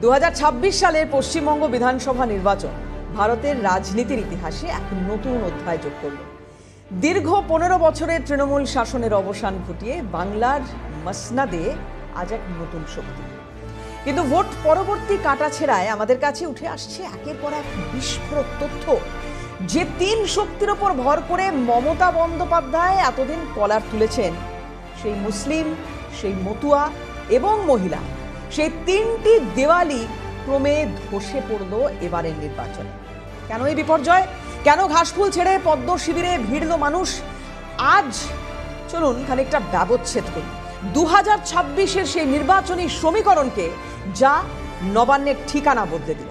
2026 সালের পশ্চিমবঙ্গ বিধানসভা নির্বাচন ভারতের রাজনীতির ইতিহাসে এক নতুন অধ্যায় যোগ করল। দীর্ঘ 15 বছরের তৃণমূল শাসনের অবসান ঘটিয়ে বাংলার মসনদে আজ এক নতুন শক্তি। কিন্তু ভোট পরবর্তী কাটাছেঁড়ায় আমাদের কাছে উঠে আসছে একের পর এক বিস্ফোরক তথ্য, যে তিন শক্তির ওপর ভর করে মমতা বন্দ্যোপাধ্যায় এতদিন কলার তুলেছেন, সেই মুসলিম, সেই মতুয়া এবং মহিলা, সেই তিনটি দেওয়ালি ক্রমে ধসে পড়ল এবারের নির্বাচনে। কেন এই বিপর্যয়? কেন ঘাসফুল ছেড়ে পদ্ম শিবিরে ভিড়ল মানুষ? আজ চলুন খানিকটা ব্যবচ্ছেদ করি 2026-এর সেই নির্বাচনী সমীকরণকে, যা নবান্নের ঠিকানা বদলে দিল।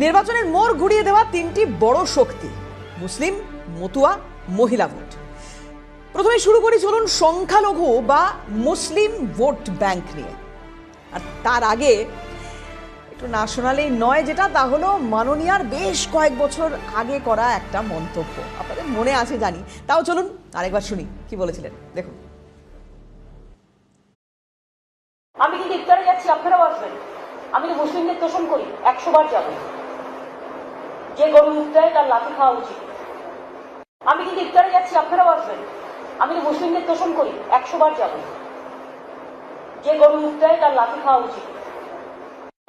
নির্বাচনের মোড় ঘুরিয়ে দেওয়া তিনটি বড় শক্তি, মুসলিম, মতুয়া, মহিলা ভোট। প্রথমে শুরু করি চলুন সংখ্যালঘু বা মুসলিম ভোট ব্যাংক নিয়ে। আর তার আগে একটু ন্যাশনালি নয় যেটা, তা হলো মাননীয়ার বেশ কয়েক বছর আগে করা একটা মন্তব্য। আপনাদের মনে আছে জানি, তাও চলুন আরেকবার শুনি কি বলেছিলেন, দেখুন। আমি কিন্তু ইফতারে যাচ্ছি, আপনারাও আসবেন। আমি তো মুসলিমদের তোষণ করি, 100 বার যাব। যে গরু মুখ দেয় তার লাঠি খাওয়া উচিত। আমি কিন্তু ইফতারে যাচ্ছি, আপনারাও আসবেন। আমি তো মুসলিমদের তোষণ করি, 100 বার যাব। যে গরু মুখ দেয় তার লাঠি খাওয়া উচিত।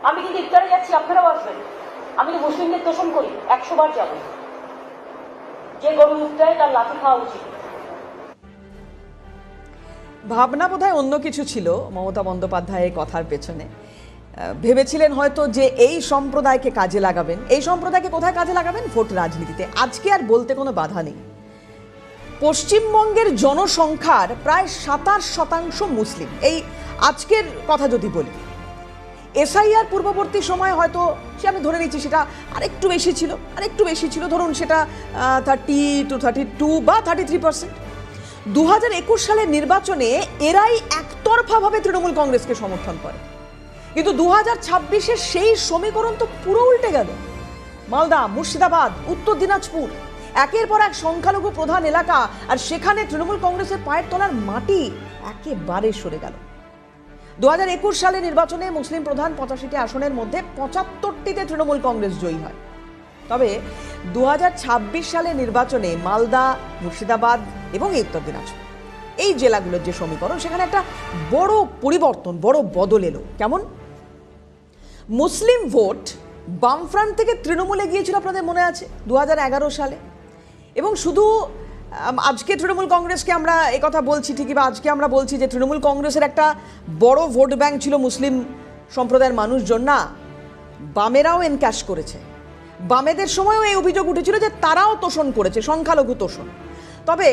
আমি কিন্তু ইফতারে যাচ্ছি, আপনারাও আসবেন। আমি তো মুসলিমদের তোষণ করি, 100 বার যাব। যে গরু মুখ দেয় তার লাঠি খাওয়া উচিত। ভাবনা বোধহয় অন্য কিছু ছিল মমতা বন্দ্যোপাধ্যায়ের কথার পেছনে। ভেবেছিলেন হয়তো যে এই সম্প্রদায়কে কাজে লাগাবেন। এই সম্প্রদায়কে কোথায় কাজে লাগাবেন? ভোট রাজনীতিতে। আজকে আর বলতে কোনো বাধা নেই। পশ্চিমবঙ্গের জনসংখ্যার প্রায় 27% মুসলিম। এই আজকের কথা যদি বলি, এসআইআর পূর্ববর্তী সময় হয়তো সে আমি ধরে নিচ্ছি সেটা আরেকটু বেশি ছিল, ধরুন সেটা 30 to 32 বা 33%। 2021 সালের নির্বাচনে এরাই একতরফাভাবে তৃণমূল কংগ্রেসকে সমর্থন করে। কিন্তু 2026-এর সেই সমীকরণ তো পুরো উল্টে গেল। মালদা, মুর্শিদাবাদ, উত্তর দিনাজপুর একের পর এক সংখ্যালঘু প্রধান এলাকা, আর সেখানে তৃণমূল কংগ্রেসের পায়ের তলার মাটি একেবারে সরে গেল। 2021 সালের নির্বাচনে মুসলিম প্রধান 85টি আসনের মধ্যে 75টিতে তৃণমূল কংগ্রেস জয়ী হয়। তবে 2026 সালের নির্বাচনে মালদা, মুর্শিদাবাদ এবং উত্তর দিনাজপুর এই জেলাগুলোর যে সমীকরণ, সেখানে একটা বড় পরিবর্তন, বড় বদল এলো। কেমন? মুসলিম ভোট বামফ্রন্ট থেকে তৃণমূলে গিয়েছিল, আপনাদের মনে আছে 2011 সালে। এবং শুধু আজকে তৃণমূল কংগ্রেসকে আমরা একথা বলছি ঠিকই, বা আজকে আমরা বলছি যে তৃণমূল কংগ্রেসের একটা বড় ভোট ব্যাংক ছিল মুসলিম সম্প্রদায়ের মানুষজন, না, বামেরাও এনক্যাশ করেছে। বামেদের সময়ও এই অভিযোগ উঠেছিল যে তারাও তোষণ করেছে, সংখ্যালঘু তোষণ। তবে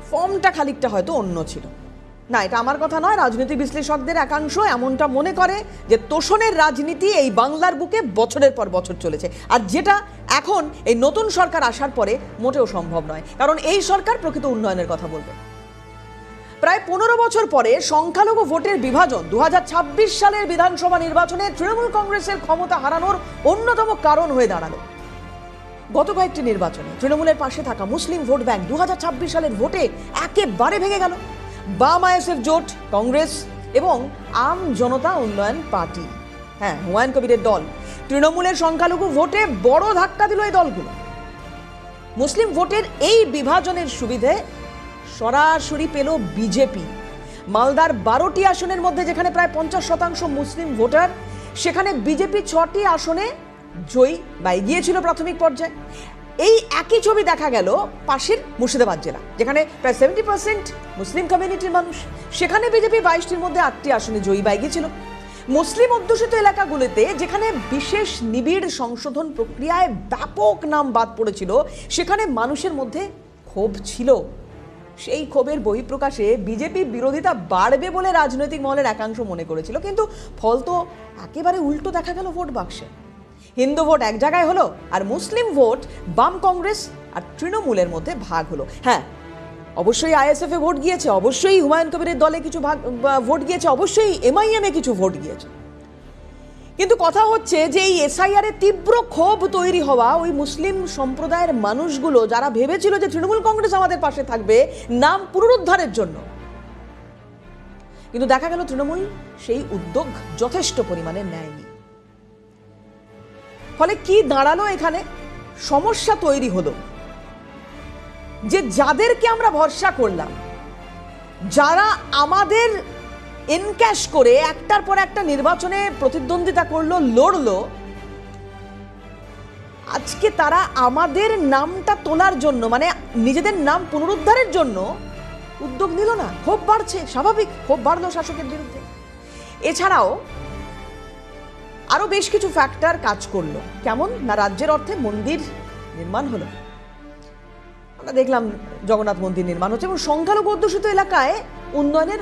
ফর্মটা খানিকটা হয়তো অন্য ছিল। না, এটা আমার কথা নয়, রাজনৈতিক বিশ্লেষকদের একাংশ এমনটা মনে করে যে তোষণের রাজনীতি এই বাংলার বুকে বছরের পর বছর চলেছে, আর যেটা এখন এই নতুন সরকার আসার পরে মোটেও সম্ভব নয়, কারণ এই সরকার প্রকৃত উন্নয়নের কথা বলবে। প্রায় 15 বছর পরে সংখ্যালঘু ভোটের বিভাজন 2026 সালের বিধানসভা নির্বাচনে তৃণমূল কংগ্রেসের ক্ষমতা হারানোর অন্যতম কারণ হয়ে দাঁড়ালো। গত কয়েকটি নির্বাচনে তৃণমূলের পাশে থাকা মুসলিম ভোট ব্যাংক 2026 সালের ভোটে একেবারে ভেঙে গেল। বাম আইএসএফ জোট, কংগ্রেস এবং আম জনতা উন্নয়ন পার্টি, হ্যাঁ হুমায়ুন কবিরের দল, তৃণমূলের সংখ্যালঘু ভোটে বড় ধাক্কা দিল এই দলগুলো। মুসলিম ভোটের এই বিভাজনের সুবিধে সরাসরি পেল বিজেপি। মালদার 12টি আসনের মধ্যে যেখানে প্রায় 50% মুসলিম ভোটার, সেখানে বিজেপি 6টি আসনে জয়ী বা এগিয়েছিল প্রাথমিক পর্যায়ে। এই একই ছবি দেখা গেল পাশের মুর্শিদাবাদ জেলা, যেখানে প্রায় 70% মুসলিম কমিউনিটির মানুষ, সেখানে বিজেপি 22টির মধ্যে 8টি আসনে জয়ী বা এগিয়েছিল। মুসলিম অধ্যুষিত এলাকাগুলিতে যেখানে বিশেষ নিবিড় সংশোধন প্রক্রিয়ায় ব্যাপক নাম বাদ পড়েছিল, সেখানে মানুষের মধ্যে ক্ষোভ ছিল। সেই ক্ষোভের বহিঃপ্রকাশে বিজেপি বিরোধিতা বাড়বে বলে রাজনৈতিক মহলের একাংশ মনে করেছিল, কিন্তু ফল তো একেবারে উল্টো দেখা গেল ভোট বাক্সে। হিন্দু ভোট এক জায়গায় হলো, আর মুসলিম ভোট বাম কংগ্রেস আর তৃণমূলের মধ্যে ভাগ হলো। হ্যাঁ, অবশ্যই আইএসএফ এ ভোট গিয়েছে, অবশ্যই হুমায়ুন কবিরের দলে কিছু ভোট গিয়েছে, অবশ্যই এমআইএম এ কিছু ভোট গিয়েছে। কিন্তু কথা হচ্ছে যে এই এসআইআর এ তীব্র ক্ষোভ তৈরি হওয়া ওই মুসলিম সম্প্রদায়ের মানুষগুলো, যারা ভেবেছিল যে তৃণমূল কংগ্রেস আমাদের পাশে থাকবে নাম পুনরুদ্ধারের জন্য, কিন্তু দেখা গেল তৃণমূল সেই উদ্যোগ যথেষ্ট পরিমাণে নেয়নি। ফলে কি দাঁড়ালো, এখানে সমস্যা তৈরি হলো যে যাদেরকে আমরা ভরসা করলাম, যারা আমাদের এনক্যাশ করে একটার পর একটা নির্বাচনে প্রতিদ্বন্দ্বিতা করলো, লড়লো, আজকে তারা আমাদের নামটা তোলার জন্য, মানে নিজেদের নাম পুনরুদ্ধারের জন্য উদ্যোগ নিল না। ক্ষোভ বাড়ছে, স্বাভাবিক ক্ষোভ বাড়লো শাসকের বিরুদ্ধে। এছাড়াও আরো বেশ কিছু ফ্যাক্টর কাজ করলো। কেমন না, রাজ্যের অর্থে মন্দির নির্মাণ হলো, আমরা দেখলাম জগন্নাথ মন্দির নির্মাণ হচ্ছে, এবং সংখ্যালঘু অধ্যুষিত এলাকায় উন্নয়নের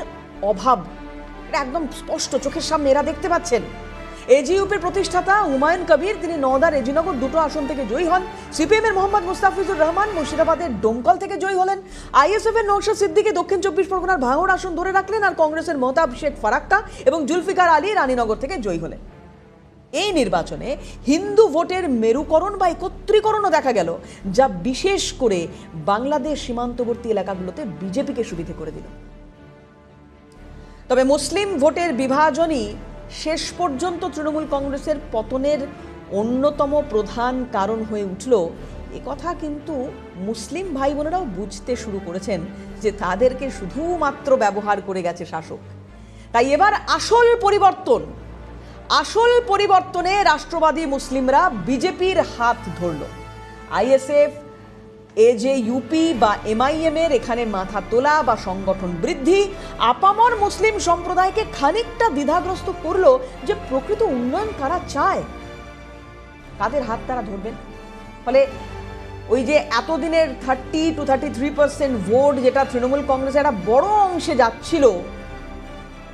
অভাব এটা একদম স্পষ্ট, চোখের সামনে এরা দেখতে পাচ্ছেন। এজিইউপির প্রতিষ্ঠাতা হুমায়ুন কবির, তিনি নওদা রেজিনগর দুটো আসন থেকে জয়ী হন। সিপিএম এর মোহাম্মদ মুস্তাফিজুর রহমান মুর্শিদাবাদের ডোমকল থেকে জয়ী হলেন। আইএসএফ এর নওশাদ সিদ্দিকী দক্ষিণ 24 পরগনার ভাঙড় আসন ধরে রাখলেন, আর কংগ্রেসের মহতাব শেখ ফারাক্কা এবং জুলফিকার আলী রানীনগর থেকে জয়ী হলেন। এই নির্বাচনে হিন্দু ভোটের মেরুকরণ বা একত্রীকরণও দেখা গেল, যা বিশেষ করে বাংলাদেশ সীমান্তবর্তী এলাকাগুলোতে বিজেপিকে সুবিধে করে দিল। তবে মুসলিম ভোটের বিভাজনই শেষ পর্যন্ত তৃণমূল কংগ্রেসের পতনের অন্যতম প্রধান কারণ হয়ে উঠল, এ কথা কিন্তু মুসলিম ভাই বোনেরাও বুঝতে শুরু করেছেন যে তাদেরকে শুধুমাত্র ব্যবহার করে গেছে শাসক। তাই এবার আসল পরিবর্তনে রাষ্ট্রবাদী মুসলিমরা বিজেপির হাত ধরল। আইএসএফ, এজেইউপি বা এমআইএম এর এখানে মাথা তোলা বা সংগঠন বৃদ্ধি আপামর মুসলিম সম্প্রদায়কে খানিকটা দ্বিধাগ্রস্ত করলো যে প্রকৃত উন্নয়ন কারা চায়, কাদের হাত তারা ধরবেন। ফলে ওই যে এতদিনের 30 to 33% ভোট যেটা তৃণমূল কংগ্রেসের একটা বড় অংশে যাচ্ছিল,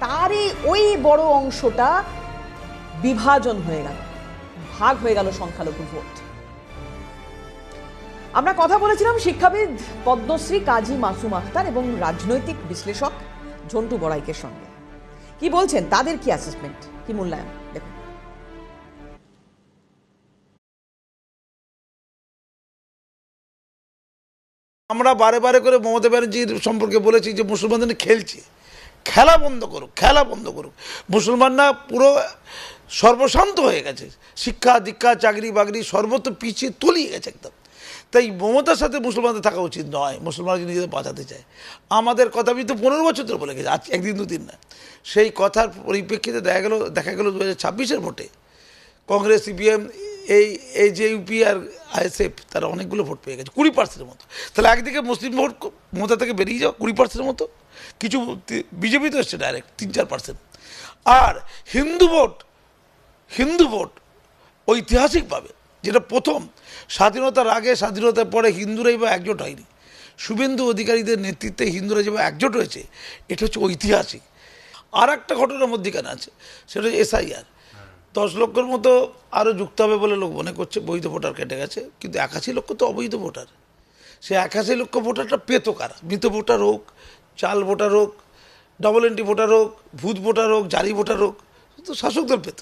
তারই ওই বড় অংশটা বিভাজন হয়ে গেল, ভাগ হয়ে গেল সংখ্যালঘু ভোট। আমরা কথা বলেছিলাম শিক্ষাবিদ পদ্মশ্রী কাজী মাসুম আখতার এবং রাজনৈতিক বিশ্লেষক ঝন্টু বড়াইকের সঙ্গে। কি বলছেন, তাদের কি অ্যাসেসমেন্ট, কি মূল্যায়ন, দেখুন। আমরা বারে বারে করে মমতা ব্যানার্জির সম্পর্কে বলেছি যে মুসলমানদের খেলছে, খেলা বন্ধ করুক। মুসলমানরা পুরো সর্বশান্ত হয়ে গেছে, শিক্ষা দীক্ষা চাকরি বাকরি সর্বত্র পিছিয়ে তলিয়ে গেছে একদম। তাই মমতার সাথে মুসলমানদের থাকা উচিত নয়, মুসলমানরা নিজেদের বাঁচাতে চায়। আমাদের কথা আমি তো 15 বছর ধরে বলে গেছি, আজ একদিন দুদিন না। সেই কথার পরিপ্রেক্ষিতে দেখা গেল 2026-এর ভোটে কংগ্রেস, সিপিএম, এজেইউপি আর আইএসএফ তারা অনেকগুলো ভোট পেয়ে গেছে, 20% মতো। তাহলে একদিকে মুসলিম ভোট মমতা থেকে বেরিয়ে যাওয়া 20% মতো, কিছু বিজেপি তো এসছে ডাইরেক্ট 3-4%। আর হিন্দু ভোট ঐতিহাসিকভাবে, যেটা প্রথম স্বাধীনতার আগে স্বাধীনতার পরে হিন্দুরাই বা একজোট হয়নি, শুভেন্দু অধিকারীদের নেতৃত্বে হিন্দুরা যেভাবে একজোট হয়েছে, এটা হচ্ছে ঐতিহাসিক। আর একটা ঘটনার মধ্যেখানে আছে, সেটা হচ্ছে এসআইআর। 10 লক্ষের মতো আরও যুক্ত হবে বলে লোক মনে করছে, বৈধ ভোটার কেটে গেছে, কিন্তু 81 লক্ষ তো অবৈধ ভোটার। সে 81 লক্ষ ভোটারটা পেতো কারা? মৃত ভোটার হোক, চাল ভোটার হোক, ডবল এন্ট্রি ভোটার হোক, ভূত ভোটার হোক, জারি ভোটার হোক, তো শাসক দল পেত।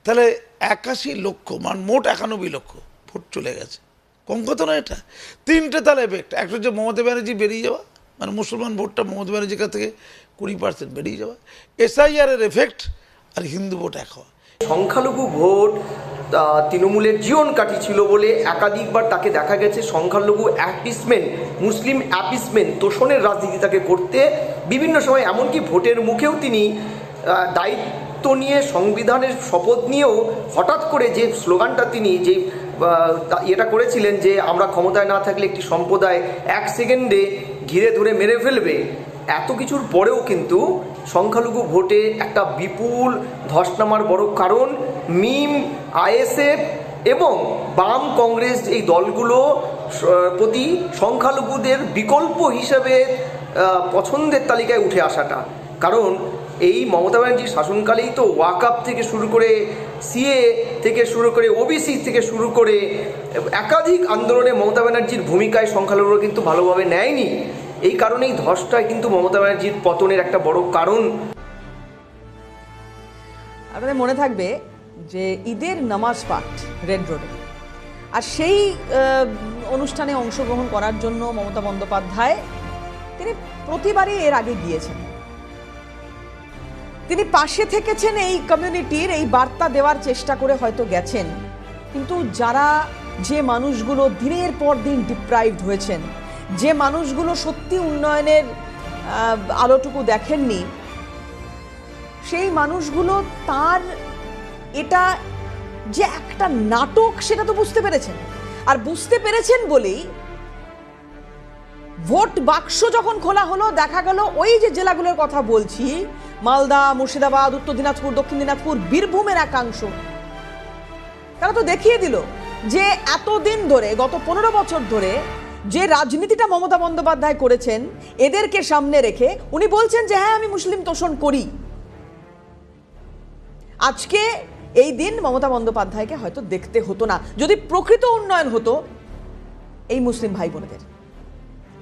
তাহলে 81 লক্ষ মোট 91 লক্ষ ভোট চলে গেছে, কম কথা না এটা। 3টে তাহলে এফেক্ট, একটা হচ্ছে মমতা ব্যানার্জি বেরিয়ে যাওয়া, মানে মুসলমান ভোটটা মমতা ব্যানার্জির কাছ থেকে 20% বেরিয়ে যাওয়া, এসআইআরের এফেক্ট, আর হিন্দু ভোট এক হওয়া। সংখ্যালঘু ভোট তৃণমূলের জীবন কাঠি ছিল বলে একাধিকবার তাকে দেখা গেছে সংখ্যালঘু অ্যাপিসমেন্ট, মুসলিম অ্যাপিসমেন্ট, তোষণের রাজনীতি তাকে করতে বিভিন্ন সময়, এমনকি ভোটের মুখেও তিনি দায়িত্ব নিয়ে সংবিধানের শপথ নিয়েও হঠাৎ করে যে স্লোগানটা তিনি যে এটা করেছিলেন যে আমরা ক্ষমতায় না থাকলে একটি সম্প্রদায় 1 সেকেন্ডে ঘিরে ধরে মেরে ফেলবে, এত কিছুর পরেও কিন্তু সংখ্যালঘু ভোটে একটা বিপুল ধস নামার বড় কারণ মিম, আইএসএফ এবং বাম কংগ্রেস এই দলগুলো প্রতি সংখ্যালঘুদের বিকল্প হিসেবে পছন্দের তালিকায় উঠে আসাটা। কারণ এই মমতা ব্যানার্জির শাসনকালেই তো ওয়াকআপ থেকে শুরু করে, সিএ থেকে শুরু করে, ওবিসি থেকে শুরু করে একাধিক আন্দোলনে মমতা ব্যানার্জির ভূমিকায় সংখ্যালঘুরা কিন্তু ভালোভাবে নেয়নি। এই কারণেই ধসটাই কিন্তু মমতা ব্যানার্জির পতনের একটা বড় কারণ। আপনাদের মনে থাকবে যে ঈদের নামাজ পাঠ রেড রোডে, আর সেই অনুষ্ঠানে অংশগ্রহণ করার জন্য মমতা বন্দ্যোপাধ্যায় তিনি প্রতিবারই এর আগে গিয়েছেন। তিনি পাশে থেকেছেন, এই কমিউনিটির এই বার্তা দেওয়ার চেষ্টা করে হয়তো গেছেন, কিন্তু যারা যে মানুষগুলো দিনের পর দিন ডিপ্রাইভড হয়েছেন, যে মানুষগুলো সত্যি উন্নয়নের আলোটুকু দেখেননি, সেই মানুষগুলো তার এটা যে একটা নাটক সেটা তো বুঝতে পেরেছেন। আর বুঝতে পেরেছেন বলেই ভোট বাক্স যখন খোলা হলো, দেখা গেল ওই যে জেলাগুলোর কথা বলছি, মালদা, মুর্শিদাবাদ, উত্তর দিনাজপুর, দক্ষিণ দিনাজপুর, বীরভূমের একাংশ, তারা তো দেখিয়ে দিল যে এতদিন ধরে, গত 15 বছর ধরে যে রাজনীতিটা মমতা বন্দ্যোপাধ্যায় করেছেন, এদেরকে সামনে রেখে উনি বলছেন যে হ্যাঁ আমি মুসলিম তোষণ করি। আজকে এই দিন মমতা বন্দ্যোপাধ্যায়কে হয়তো দেখতে হতো না যদি প্রকৃত উন্নয়ন হতো এই মুসলিম ভাই বোনেদের।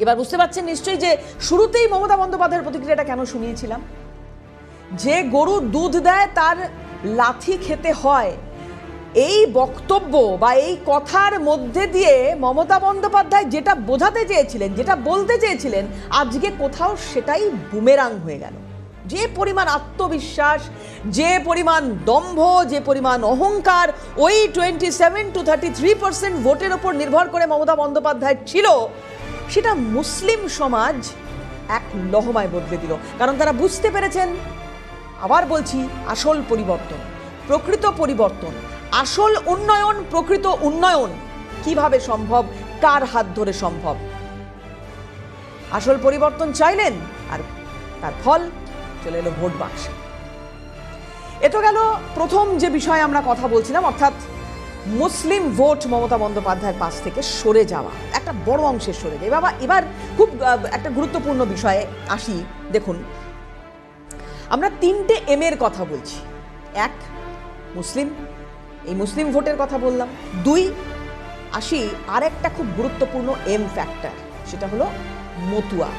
এবার বুঝতে পারছেন নিশ্চয়ই যে শুরুতেই মমতা বন্দ্যোপাধ্যায়ের প্রতিক্রিয়াটা কেন শুনিয়েছিলাম। যে গরু দুধ দেয় তার লাথি খেতে হয়, এই বক্তব্য বা এই কথার মধ্যে দিয়ে মমতা বন্দ্যোপাধ্যায় যেটা বোঝাতে চেয়েছিলেন, যেটা বলতে চেয়েছিলেন, আজকে কোথাও সেটাই বুমেরাং হয়ে গেল। যে পরিমাণ আত্মবিশ্বাস, যে পরিমাণ দম্ভ, যে পরিমাণ অহংকার ওই 27 to 33% ভোটের ওপর নির্ভর করে মমতা বন্দ্যোপাধ্যায় ছিল, সেটা মুসলিম সমাজ এক লহমায় বদলে দিল। কারণ তারা বুঝতে পেরেছেন, আবার বলছি, আসল পরিবর্তন, প্রকৃত পরিবর্তন, আসল উন্নয়ন, প্রকৃত উন্নয়ন কিভাবে সম্ভব, কার হাত ধরে সম্ভব। আসল পরিবর্তন চাইলেন, আর তার ফল চলে এলো ভোট বাক্সে। এ তো গেল প্রথম যে বিষয়ে আমরা কথা বলছিলাম, অর্থাৎ মুসলিম ভোট মমতা বন্দ্যোপাধ্যায়ের পাশ থেকে সরে যাওয়া, একটা বড় অংশের সরে যায়। বাবা, এবার খুব একটা গুরুত্বপূর্ণ বিষয়ে আসি। দেখুন, আমরা 3টে এম এর কথা বলছি। 1, মুসলিম, এই মুসলিম ভোটের কথা বললাম। 2, আসি আর একটা খুব গুরুত্বপূর্ণ এম ফ্যাক্টর, সেটা হলো মতুয়া।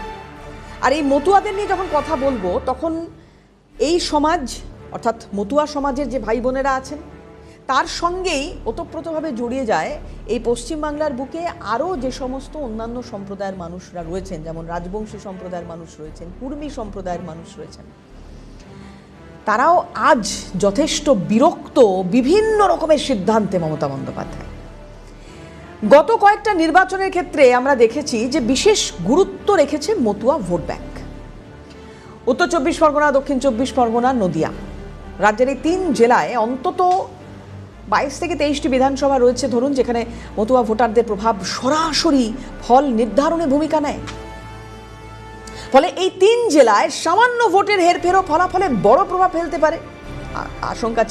আর এই মতুয়াদের নিয়ে যখন কথা বলবো, তখন এই সমাজ, অর্থাৎ মতুয়া সমাজের যে ভাই বোনেরা আছেন, তার সঙ্গেই ওতপ্রোতভাবে জড়িয়ে যায় এই পশ্চিমবাংলার বুকে আরও যে সমস্ত অন্যান্য সম্প্রদায়ের মানুষরা রয়েছেন, যেমন রাজবংশী সম্প্রদায়ের মানুষ রয়েছেন, কুর্মী সম্প্রদায়ের মানুষ রয়েছেন। তারাও আজ যথেষ্ট বিরক্ত বিভিন্ন রকমের সিদ্ধান্তে মমতা বন্দ্যোপাধ্যায়। গত কয়েকটা নির্বাচনের ক্ষেত্রে আমরা দেখেছি যে বিশেষ গুরুত্ব রেখেছে মতুয়া ভোট ব্যাংক। উত্তর 24 পরগনা, দক্ষিণ 24 পরগনা, নদিয়া, রাজ্যের এই 3 জেলায় অন্তত 22 থেকে 23টি বিধানসভা রয়েছে ধরুন, যেখানে মতুয়া ভোটারদের প্রভাব সরাসরি ফল নির্ধারণে ভূমিকা নেয়। ফলে এই 3 জেলায় সামান্য ভোটের হেরফেরও ফলাফলে বড় প্রভাব ফেলতে পারে। আশঙ্কা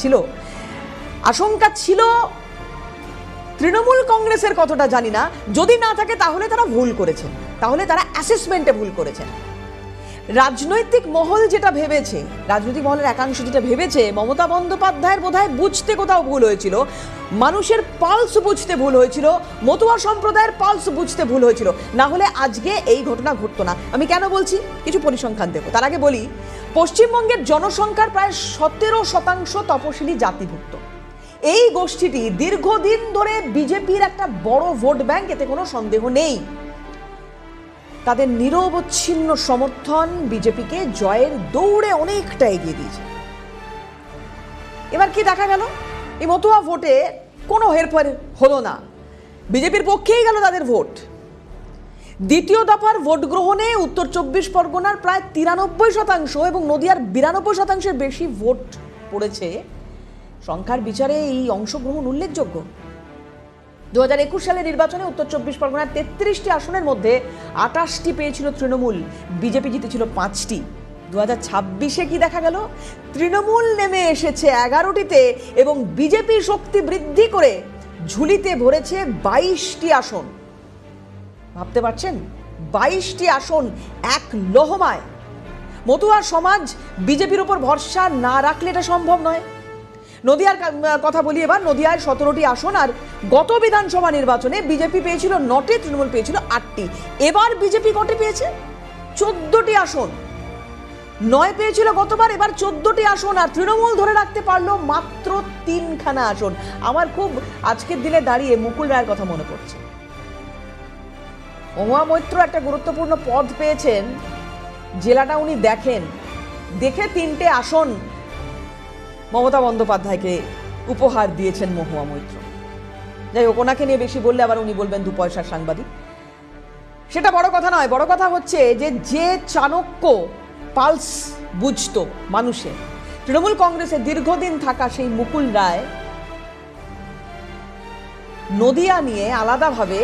ছিল তৃণমূল কংগ্রেসের, কতটা জানি না, যদি না থাকে তাহলে তারা ভুল করেছেন, তাহলে তারা অ্যাসেসমেন্টে ভুল করেছেন। রাজনৈতিক মহল যেটা ভেবেছে, রাজনৈতিক মহলের একাংশ যেটা ভেবেছে, মমতা বন্দ্যোপাধ্যায়ের বোধহয় বুঝতে কোথাও ভুল হয়েছিল, মানুষের পালস বুঝতে ভুল হয়েছিল, মতুয়া সম্প্রদায়ের পালস বুঝতে ভুল হয়েছিল, না হলে আজকে এই ঘটনা ঘটতো না। আমি কেন বলছি, কিছু পরিসংখ্যান দেবো। তার আগে বলি, পশ্চিমবঙ্গের জনসংখ্যার প্রায় 17% তপশিলি জাতিভুক্ত। এই গোষ্ঠীটি দীর্ঘদিন ধরে বিজেপির একটা বড় ভোট ব্যাংক, এতে কোনো সন্দেহ নেই। তাদের নিরবচ্ছিন্ন সমর্থন বিজেপিকে জয়ের দৌড়ে অনেকটা এগিয়ে দিয়েছে। এবার কি দেখা গেল, এই মতুয়া ভোটে কোনো হেরফের হলো না, বিজেপির পক্ষেই গেল তাদের ভোট। দ্বিতীয় দফার ভোট গ্রহণে উত্তর 24 পরগনার প্রায় 93% এবং নদিয়ার 92%-এর বেশি ভোট পড়েছে। সংখ্যার বিচারে এই অংশগ্রহণ উল্লেখযোগ্য। 2021 সালের নির্বাচনে উত্তর 24 পরগনার 33টি আসনের মধ্যে 28টি পেয়েছিল তৃণমূল, বিজেপি জিতেছিল 5টি। 2026-এ কি দেখা গেল, তৃণমূল নেমে এসেছে 11টিতে এবং বিজেপি শক্তি বৃদ্ধি করে ঝুলিতে ভরেছে 22টি আসন। ভাবতে পারছেন, 22টি আসন এক লহমায়। মতুয়া সমাজ বিজেপির উপর ভরসা না রাখলে এটা সম্ভব নয়। নদিয়ার কথা বলি এবার। নদিয়ায় 17টি আসন, আর গত বিধানসভা নির্বাচনে বিজেপি পেয়েছিল 9টি, তৃণমূল পেয়েছিল 8টি। এবার বিজেপি কটি পেয়েছে? 14টি আসন। 9 পেয়েছিল গতবার, এবার 14টি আসন, আর তৃণমূল ধরে রাখতে পারলো মাত্র 3খানা আসন। আমার খুব আজকের দিনে দাঁড়িয়ে মুকুল রায়ের কথা মনে পড়ছে। মহুয়া মৈত্র একটা গুরুত্বপূর্ণ পদ পেয়েছেন, জেলাটা উনি দেখে 3টে আসন মমতা বন্দ্যোপাধ্যায়কে উপহার দিয়েছেন মহুয়া মৈত্র। যাই হোক, ওনাকে নিয়ে বেশি বললে আবার উনি বলবেন 2 পয়সার সাংবাদিক। সেটা বড় কথা নয়, বড় কথা হচ্ছে যে চাণক্য পালস বুঝতো মানুষের, তৃণমূল কংগ্রেসে দীর্ঘদিন থাকা সেই মুকুল রায় নদিয়া নিয়ে আলাদাভাবে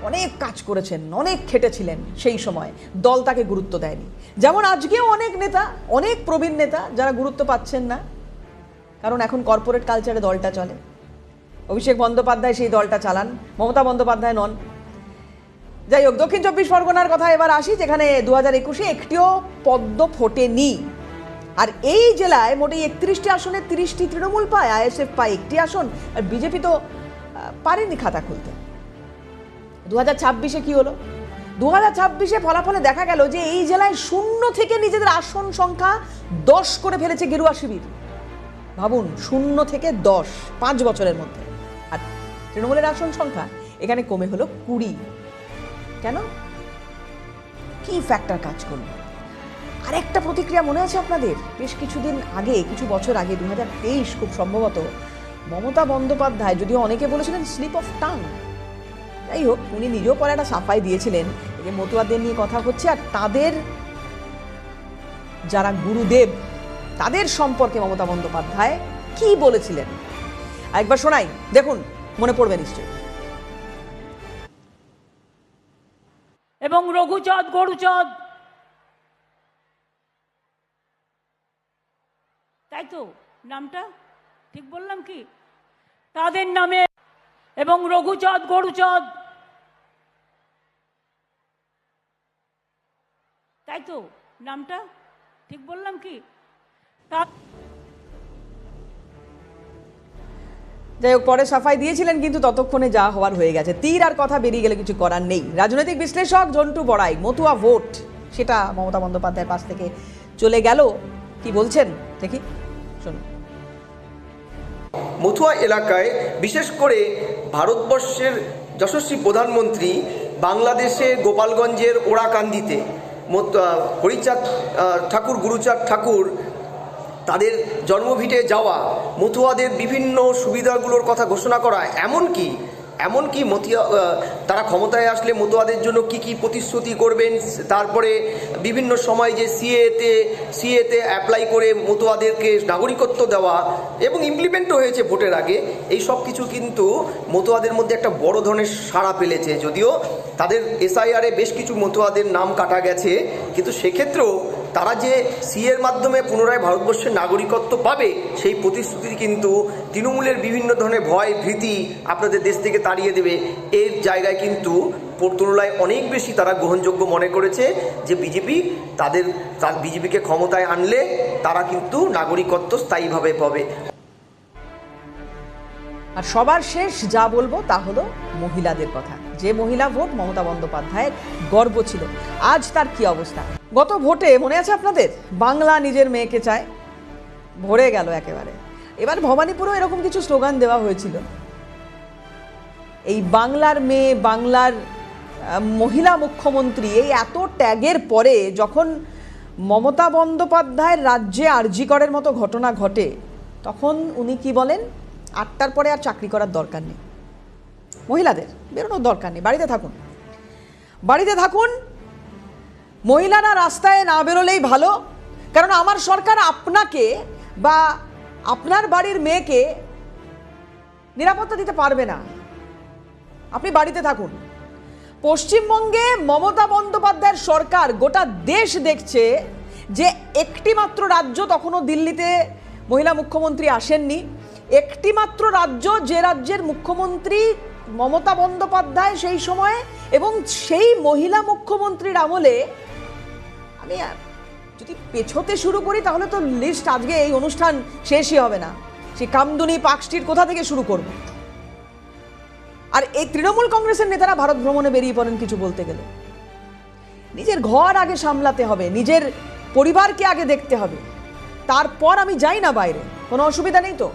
অনেক কাজ করেছেন, অনেক খেটেছিলেন। সেই সময় দল তাকে গুরুত্ব দেয়নি। যেমন আজকেও অনেক নেতা, অনেক প্রবীণ নেতা যারা গুরুত্ব পাচ্ছেন না, কারণ এখন কর্পোরেট কালচারে দলটা চলে। অভিষেক বন্দ্যোপাধ্যায় সেই দলটা চালান, মমতা বন্দ্যোপাধ্যায় নন। যাই হোক, দক্ষিণ 24 পরগনার কথা এবার আসি, যেখানে 2021-এ একটিও পদ্ম ফোটেনি। আর এই জেলায় মোটে 31টি আসনে 30টি তৃণমূল পায়, আইএসএফ পায় 1টি আসন, আর বিজেপি তো পারেনি খাতা খুলতে। 2026-এ কি হলো? 2026-এ ফলাফলে দেখা গেল যে এই জেলায় 0 থেকে নিজেদের আসন সংখ্যা 10 করে ফেলেছে গেরুয়া শিবির। ভাবুন, 0 থেকে 10, 5 বছরের মধ্যে। আর তৃণমূলের আসন সংখ্যা এখানে কমে হলো 20। কেন? কি ফ্যাক্টর কাজ করলো? আরেকটা প্রতিক্রিয়া মনে আছে আপনাদের? বেশ কিছুদিন আগে, কিছু বছর আগে, 2023 খুব সম্ভবত, মমতা বন্দ্যোপাধ্যায়, যদিও অনেকে বলেছিলেন স্লিপ অফ টাং, যাই হোক, উনি নিজেও পরে একটা সাফাই দিয়েছিলেন যে মতুয়াদের নিয়ে কথা হচ্ছে, আর তাদের যারা গুরুদেব তাদের সম্পর্কে মমতা বন্দ্যোপাধ্যায় কি বলেছিলেন একবার শোনাই, দেখুন, মনে পড়বে নিশ্চয়ই। এবং রঘুচাঁদ গরুচাঁদ, তাই তো নামটা ঠিক বললাম কি? তাদের নামে এবং রঘুচাঁদ গরুচাঁদ, তাই তো নামটা ঠিক বললাম কি? যাই হোক, পরে সাফাই দিয়েছিলেন, কিন্তু ততক্ষণে যা হওয়ার হয়ে গেছে। তীর আর কথা বেরিয়ে গেলে কিছু করার নেই। রাজনৈতিক বিশ্লেষক ঝন্টু বড়াই, মতুয়া ভোট সেটা মমতা বন্দ্যোপাধ্যায়ের পাশ থেকে চলে গেল, কি বলছেন দেখি, শুনুন। মতুয়া এলাকায়, বিশেষ করে ভারতবর্ষের যশস্বী প্রধানমন্ত্রী বাংলাদেশে গোপালগঞ্জের ওরাকান্দিতে হরিচাঁদ ঠাকুর, গুরুচাঁদ ঠাকুর তাদের জন্মভিটে যাওয়া, মতুয়াদের বিভিন্ন সুবিধাগুলোর কথা ঘোষণা করা, এমনকি তারা ক্ষমতায় আসলে মতুয়াদের জন্য কি কি প্রতিশ্রুতি করবেন, তারপরে বিভিন্ন সময় যে সিএতে অ্যাপ্লাই করে মতুয়াদেরকে নাগরিকত্ব দেওয়া এবং ইমপ্লিমেন্টও হয়েছে ভোটের আগে, এই সব কিছু কিন্তু মতুয়াদের মধ্যে একটা বড় ধরনের সাড়া ফেলেছে। যদিও তাদের এসআইআরে বেশ কিছু মতুয়াদের নাম কাটা গেছে, কিন্তু সেক্ষেত্রেও তারা যে সিএর মাধ্যমে পুনরায় ভারতবর্ষের নাগরিকত্ব পাবে, সেই প্রতিশ্রুতি কিন্তু তৃণমূলের বিভিন্ন ধরনের ভয় ভীতি আপনাদের দেশ থেকে তাড়িয়ে দেবে, এর জায়গায় কিন্তু তুলনায় অনেক বেশি তারা গ্রহণযোগ্য মনে করেছে যে বিজেপিকে ক্ষমতায় আনলে তারা কিন্তু নাগরিকত্ব স্থায়ীভাবে পাবে। আর সবার শেষ যা বলবো তা হলো মহিলাদের কথা। যে মহিলা ভোট মমতা বন্দ্যোপাধ্যায়ের গর্ব ছিল, আজ তার কি অবস্থা? গত ভোটে মনে আছে আপনাদের, বাংলা নিজের মেয়েকে চায়, ভরে গেল একেবারে। এবার ভবানীপুরেও এরকম কিছু স্লোগান দেওয়া হয়েছিল। এই বাংলার মেয়ে, বাংলার মহিলা মুখ্যমন্ত্রী, এই এত ট্যাগের পরে যখন মমতা বন্দ্যোপাধ্যায়ের রাজ্যে আরজি করের মতো ঘটনা ঘটে, তখন উনি কি বলেন? 8টার পরে আর চাকরি করার দরকার নেই, মহিলাদের বেরোনোর দরকার নেই, বাড়িতে থাকুন, বাড়িতে থাকুন, মহিলারা রাস্তায় না বেরোলেই ভালো, কারণ আমার সরকার আপনাকে বা আপনার বাড়ির মেয়েকে নিরাপত্তা দিতে পারবে না, আপনি বাড়িতে থাকুন। পশ্চিমবঙ্গে মমতা বন্দ্যোপাধ্যায়ের সরকার গোটা দেশ দেখছে যে একটি মাত্র রাজ্য, তখনও দিল্লিতে মহিলা মুখ্যমন্ত্রী আসেননি, একটি মাত্র রাজ্য যে রাজ্যের মুখ্যমন্ত্রী মমতা বন্দ্যোপাধ্যায় সেই সময়ে, এবং সেই মহিলা মুখ্যমন্ত্রীর আমলে, আমি যদি পেছোতে শুরু করি তাহলে তো লিস্ট আজকে এই অনুষ্ঠান শেষই হবে না। সেই কামদুনি, পার্ক স্ট্রিট কোথা থেকে শুরু করব? আর এই তৃণমূল কংগ্রেসের নেতারা ভারত ভ্রমণে বেরিয়ে পড়েন কিছু বলতে গেলে। নিজের ঘর আগে সামলাতে হবে, নিজের পরিবারকে আগে দেখতে হবে, তারপর আমি যাই না বাইরে, কোনো অসুবিধা নেই তো।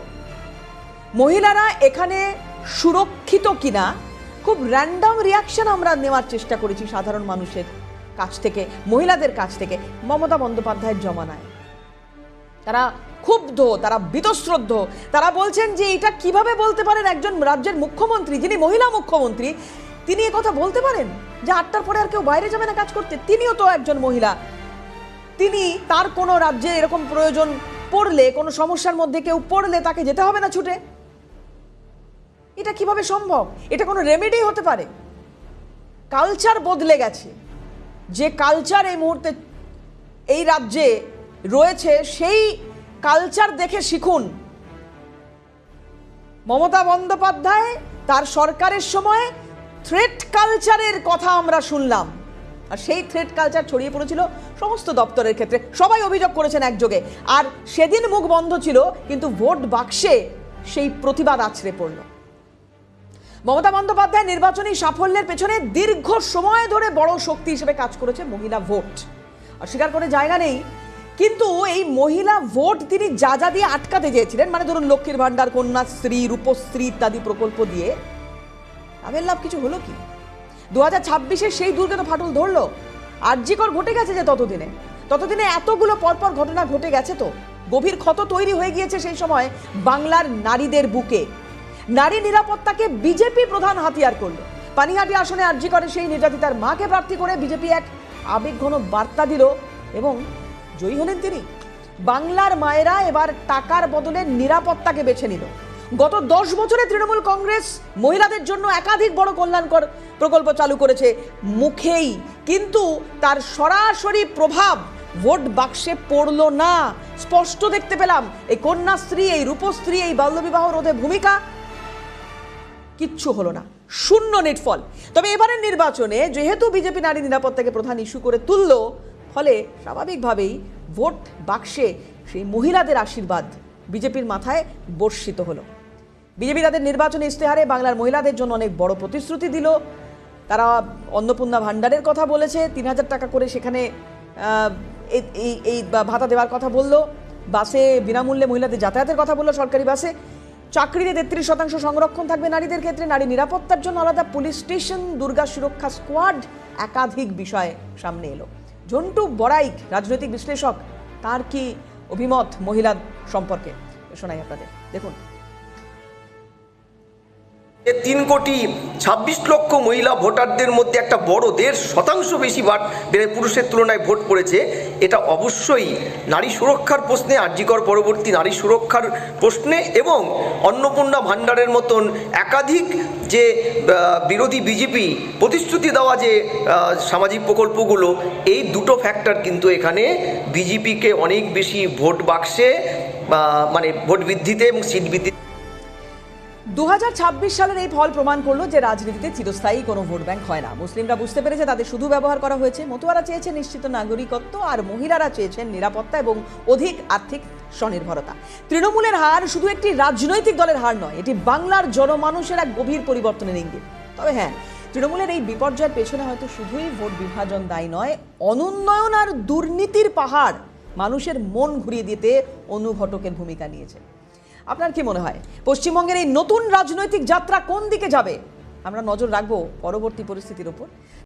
মহিলারা এখানে সুরক্ষিত কিনা খুব র্যান্ডম রিয়াকশন আমরা নেওয়ার চেষ্টা করেছি সাধারণ মানুষের কাছ থেকে, মহিলাদের কাছ থেকে। মমতা বন্দ্যোপাধ্যায়ের জমানায় তারা ক্ষুব্ধ, তারা বীতশ্রদ্ধ। তারা বলছেন যে এটা কিভাবে বলতে পারেন একজন রাজ্যের মুখ্যমন্ত্রী, যিনি মহিলা মুখ্যমন্ত্রী, তিনি কথা বলতে পারেন যে 8টার পরে আর কেউ বাইরে যাবে না কাজ করতে? তিনিও তো একজন মহিলা, তিনি তার কোনো রাজ্যে এরকম প্রয়োজন পড়লে, কোনো সমস্যার মধ্যে কেউ পড়লে তাকে যেতে হবে না ছুটে? এটা কিভাবে সম্ভব? এটা কোনো রেমেডি হতে পারে? কালচার বদলে গেছে। যে কালচার এই মুহূর্তে এই রাজ্যে রয়েছে সেই কালচার দেখে শিখুন। মমতা বন্দ্যোপাধ্যায় তার সরকারের সময় থ্রেট কালচারের কথা আমরা শুনলাম, আর সেই থ্রেট কালচার ছড়িয়ে পড়েছিল সমস্ত দপ্তরের ক্ষেত্রে। সবাই অভিযোগ করেছেন একযোগে, আর সেদিন মুখ বন্ধ ছিল, কিন্তু ভোট বাক্সে সেই প্রতিবাদ আছড়ে পড়ল। মমতা বন্দ্যোপাধ্যায় নির্বাচনী সাফল্যের পেছনে দীর্ঘ সময় ধরে বড় শক্তি হিসেবে কাজ করেছে মহিলা ভোট, অস্বীকার করে জায়গা নেই। কিন্তু এই মহিলা ভোট তিনি যা যা দিয়ে আটকাতে চেয়েছিলেন, মানে ধরুন লক্ষ্মীর ভান্ডার, কন্যাশ্রী, রূপশ্রী ইত্যাদি প্রকল্প দিয়ে, লাভের লাভ কিছু হলো কি? 2026-এ সেই দুর্গে তো ফাটল ধরলো। আরজিকর ঘটে গেছে যে ততদিনে এতগুলো পরপর ঘটনা ঘটে গেছে, তো গভীর ক্ষত তৈরি হয়ে গিয়েছে সেই সময় বাংলার নারীদের বুকে। নারী নিরাপত্তাকে বিজেপি প্রধান হাতিয়ার করলো। পানিহাটি আসনে আরজিকরে সেই নির্যাতিতার মাকে প্রার্থী করে বিজেপি এক আবেগঘন বার্তা দিল এবং জয়ী হলেন তিনি। বাংলার মায়েরা এবার টাকার বদলে নিরাপত্তাকে বেছে নিল। গত 10 বছরে তৃণমূল কংগ্রেস মহিলাদের জন্য একাধিক বড় কল্যাণকর প্রকল্প চালু করেছে মুখেই, কিন্তু তার সরাসরি প্রভাব ভোট বাক্সে পড়লো না। স্পষ্ট দেখতে পেলাম এই কন্যাশ্রী, এই রূপশ্রী, এই বাল্যবিবাহ রোধে ভূমিকা কিচ্ছু হলো না, শূন্য নিটফল। তবে এবারের নির্বাচনে যেহেতু বিজেপি নারী নিরাপত্তাকে প্রধান ইস্যু করে তুললো, ফলে স্বাভাবিকভাবেই ভোট বাক্সে সেই মহিলাদের আশীর্বাদ বিজেপির মাথায় বর্ষিত হলো। বিজেপি তাদের নির্বাচনী ইশতেহারে বাংলার মহিলাদের জন্য অনেক বড় প্রতিশ্রুতি দিল। তারা অন্নপূর্ণা ভাণ্ডারের কথা বলেছে, 3000 টাকা করে সেখানে এই ভাতা দেওয়ার কথা বললো। বাসে বিনামূল্যে মহিলাদের যাতায়াতের কথা বললো, সরকারি বাসে। চাকরিতে 33% সংরক্ষণ থাকবে নারীদের ক্ষেত্রে। নারী নিরাপত্তার জন্য আলাদা পুলিশ স্টেশন, দুর্গা সুরক্ষা স্কোয়াড, একাধিক বিষয় সামনে এলো। ঝন্টু বড়াইক রাজনৈতিক বিশ্লেষক, তার কি অভিমত মহিলা সম্পর্কে শোনাই আপনাদের, দেখুন। 3,26,00,000 মহিলা ভোটারদের মধ্যে একটা বড় 1.5% বেশি পুরুষের তুলনায় ভোট পড়েছে। এটা অবশ্যই নারী সুরক্ষার প্রশ্নে, আরজিকর পরবর্তী নারী সুরক্ষার প্রশ্নে এবং অন্নপূর্ণা ভাণ্ডারের মতন একাধিক যে বিরোধী বিজেপি প্রতিশ্রুতি দেওয়া যে সামাজিক প্রকল্পগুলো, এই দুটো ফ্যাক্টর কিন্তু এখানে বিজেপিকে অনেক বেশি ভোট বাক্সে মানে ভোট বৃদ্ধিতে এবং সিট বৃদ্ধি। 2026 সালের এই ফল প্রমাণ করলো যে রাজনীতিতে চিরস্থায়ী কোনো ভোট ব্যাংক হয় না। মুসলিমরা বুঝতে পেরেছে তাদের শুধু ব্যবহার করা হয়েছে। মতুয়ারা চেয়েছে নিশ্চিত নাগরিকত্ব, আর মহিলারা চেয়েছেন নিরাপত্তা এবং অধিক আর্থিক স্বনির্ভরতা। তৃণমূলের হার শুধু একটি রাজনৈতিক দলের হার নয়, এটি বাংলার জনমানুষের এক গভীর পরিবর্তনের ইঙ্গিত। তবে হ্যাঁ, তৃণমূলের এই বিপর্যয়ের পেছনে হয়তো শুধুই ভোট বিভাজন দায়ী নয়, অনুন্নয়ন আর দুর্নীতির পাহাড় মানুষের মন ঘুরিয়ে দিতে অনুঘটকের ভূমিকা নিয়েছে। আপনার কি মনে হয় পশ্চিমবঙ্গের এই নতুন রাজনৈতিক যাত্রা কোন দিকে যাবে? আমরা নজর রাখবো পরবর্তী পরিস্থিতির উপর।